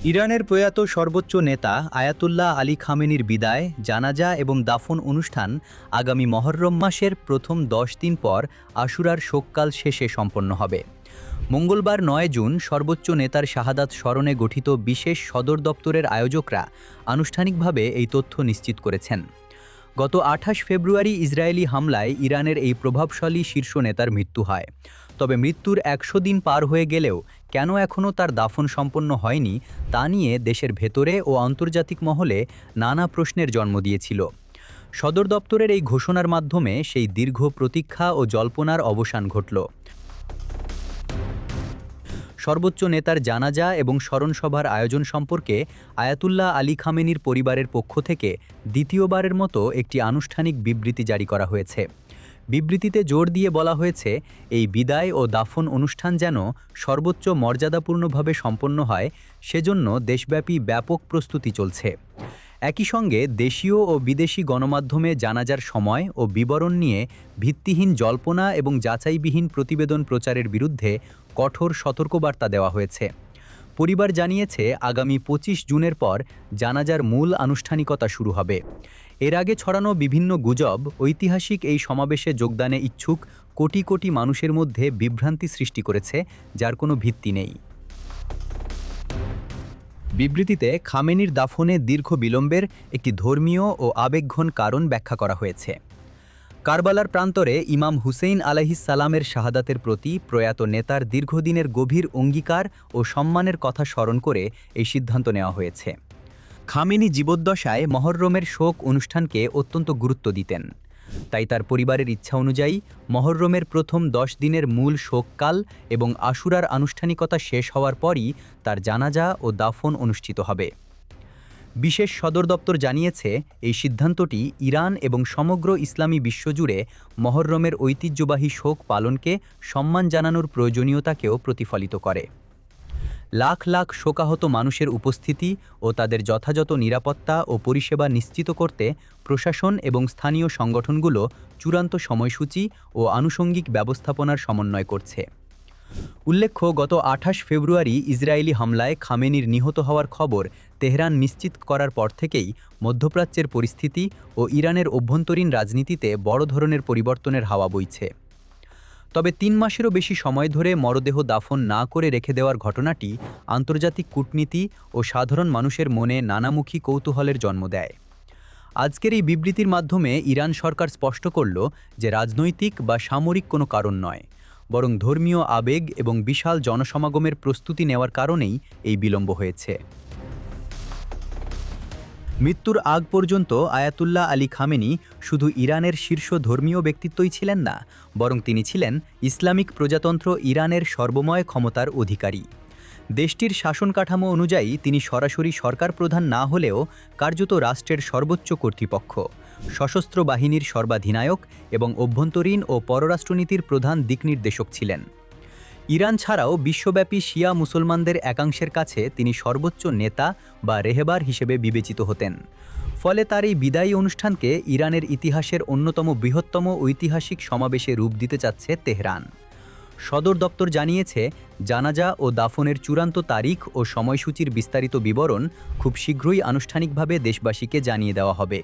ইরানের প্রয়াত সর্বোচ্চ নেতা আয়াতুল্লাহ আলী খামেনির বিদায়, জানাজা এবং দাফন অনুষ্ঠান আগামী মহররম মাসের প্রথম ১০ দিন পর আশুরার শোককাল শেষে সম্পন্ন হবে। মঙ্গলবার ৯ জুন সর্বোচ্চ নেতার শাহাদাত স্মরণে গঠিত বিশেষ সদর দপ্তরের আয়োজকরা আনুষ্ঠানিকভাবে এই তথ্য নিশ্চিত করেছেন। গত ২৮ ফেব্রুয়ারি ইসরায়েলি হামলায় ইরানের এই প্রভাবশালী শীর্ষ নেতার মৃত্যু হয়। তবে মৃত্যুর ১০০ দিন পার হয়ে গেলেও কেন এখনও তার দাফন সম্পন্ন হয়নি তা নিয়ে দেশের ভেতরে ও আন্তর্জাতিক মহলে নানা প্রশ্নের জন্ম দিয়েছিল। সদর দপ্তরের এই ঘোষণার মাধ্যমে সেই দীর্ঘ প্রতীক্ষা ও জল্পনার অবসান ঘটল। সর্বোচ্চ নেতার জানাজা এবং স্মরণসভার আয়োজন সম্পর্কে আয়াতুল্লাহ আলী খামেনির পরিবারের পক্ষ থেকে দ্বিতীয়বারের মতো একটি আনুষ্ঠানিক বিবৃতি জারি করা হয়েছে। বিবৃতিতে জোর দিয়ে বলা হয়েছে, এই বিদায় ও দাফন অনুষ্ঠান যেন সর্বোচ্চ মর্যাদাপূর্ণভাবে সম্পন্ন হয়, সেজন্য দেশব্যাপী ব্যাপক প্রস্তুতি চলছে। একই সঙ্গে দেশীয় ও বিদেশি গণমাধ্যমে জানাজার সময় ও বিবরণ নিয়ে ভিত্তিহীন জল্পনা এবং যাচাইবিহীন প্রতিবেদন প্রচারের বিরুদ্ধে কঠোর সতর্কবার্তা দেওয়া হয়েছে। পরিবার জানিয়েছে, আগামী ২৫ জুনের পর জানাজার মূল আনুষ্ঠানিকতা শুরু হবে। এর আগে ছড়ানো বিভিন্ন গুজব ঐতিহাসিক এই সমাবেশে যোগদানে ইচ্ছুক কোটি কোটি মানুষের মধ্যে বিভ্রান্তি সৃষ্টি করেছে, যার কোনো ভিত্তি নেই। বিবৃতিতে খামেনির দাফনে দীর্ঘ বিলম্বের একটি ধর্মীয় ও আবেগঘন কারণ ব্যাখ্যা করা হয়েছে। কারবালার প্রান্তরে ইমাম হুসেইন আলাইহিসসালামের শাহাদাতের প্রতি প্রয়াত নেতার দীর্ঘদিনের গভীর অঙ্গীকার ও সম্মানের কথা স্মরণ করে এই সিদ্ধান্ত নেওয়া হয়েছে। খামেনি জীবদ্দশায় মহররমের শোক অনুষ্ঠানকে অত্যন্ত গুরুত্ব দিতেন। তাই তার পরিবারের ইচ্ছা অনুযায়ী মহররমের প্রথম ১০ দিনের মূল শোককাল এবং আশুরার আনুষ্ঠানিকতা শেষ হওয়ার পরই তার জানাজা ও দাফন অনুষ্ঠিত হবে। বিশেষ সদর দপ্তর জানিয়েছে, এই সিদ্ধান্তটি ইরান এবং সমগ্র ইসলামী বিশ্বজুড়ে মহররমের ঐতিহ্যবাহী শোক পালনকে সম্মান জানানোর প্রয়োজনীয়তাকেও প্রতিফলিত করে। লাখ লাখ শোকাহত মানুষের উপস্থিতি ও তাদের যথাযথ নিরাপত্তা ও পরিষেবা নিশ্চিত করতে প্রশাসন এবং স্থানীয় সংগঠনগুলো চূড়ান্ত সময়সূচি ও আনুষঙ্গিক ব্যবস্থাপনার সমন্বয় করছে। উল্লেখ্য, গত ২৮ ফেব্রুয়ারি ইসরায়েলি হামলায় খামেনির নিহত হওয়ার খবর তেহরান নিশ্চিত করার পর থেকেই মধ্যপ্রাচ্যের পরিস্থিতি ও ইরানের অভ্যন্তরীণ রাজনীতিতে বড় ধরনের পরিবর্তনের হাওয়া বইছে। তবে ৩ মাসেরও বেশি সময় ধরে মরদেহ দাফন না করে রেখে দেওয়ার ঘটনাটি আন্তর্জাতিক কূটনীতি ও সাধারণ মানুষের মনে নানামুখী কৌতূহলের জন্ম দেয়। আজকের এই বিবৃতির মাধ্যমে ইরান সরকার স্পষ্ট করল যে রাজনৈতিক বা সামরিক কোনো কারণ নয়, বরং ধর্মীয় আবেগ এবং বিশাল জনসমাগমের প্রস্তুতি নেওয়ার কারণেই এই বিলম্ব হয়েছে। মৃত্যুর আগ পর্যন্ত আয়াতুল্লাহ আলী খামেনি শুধু ইরানের শীর্ষ ধর্মীয় ব্যক্তিত্বই ছিলেন না, বরং তিনি ছিলেন ইসলামিক প্রজাতন্ত্র ইরানের সর্বময় ক্ষমতার অধিকারী। দেশটির শাসন কাঠামো অনুযায়ী তিনি সরাসরি সরকার প্রধান না হলেও কার্যত রাষ্ট্রের সর্বোচ্চ কর্তৃপক্ষ, সশস্ত্র বাহিনীর সর্বাধিনায়ক এবং অভ্যন্তরীণ ও পররাষ্ট্রনীতির প্রধান দিকনির্দেশক ছিলেন। ইরান ছাড়াও বিশ্বব্যাপী শিয়া মুসলমানদের একাংশের কাছে তিনি সর্বোচ্চ নেতা বা রেহেবার হিসেবে বিবেচিত হতেন। ফলে তার এই বিদায়ী অনুষ্ঠানকে ইরানের ইতিহাসের অন্যতম বৃহত্তম ঐতিহাসিক সমাবেশে রূপ দিতে চাচ্ছে তেহরান। সদর দপ্তর জানিয়েছে, জানাজা ও দাফনের চূড়ান্ত তারিখ ও সময়সূচির বিস্তারিত বিবরণ খুব শীঘ্রই আনুষ্ঠানিকভাবে দেশবাসীকে জানিয়ে দেওয়া হবে।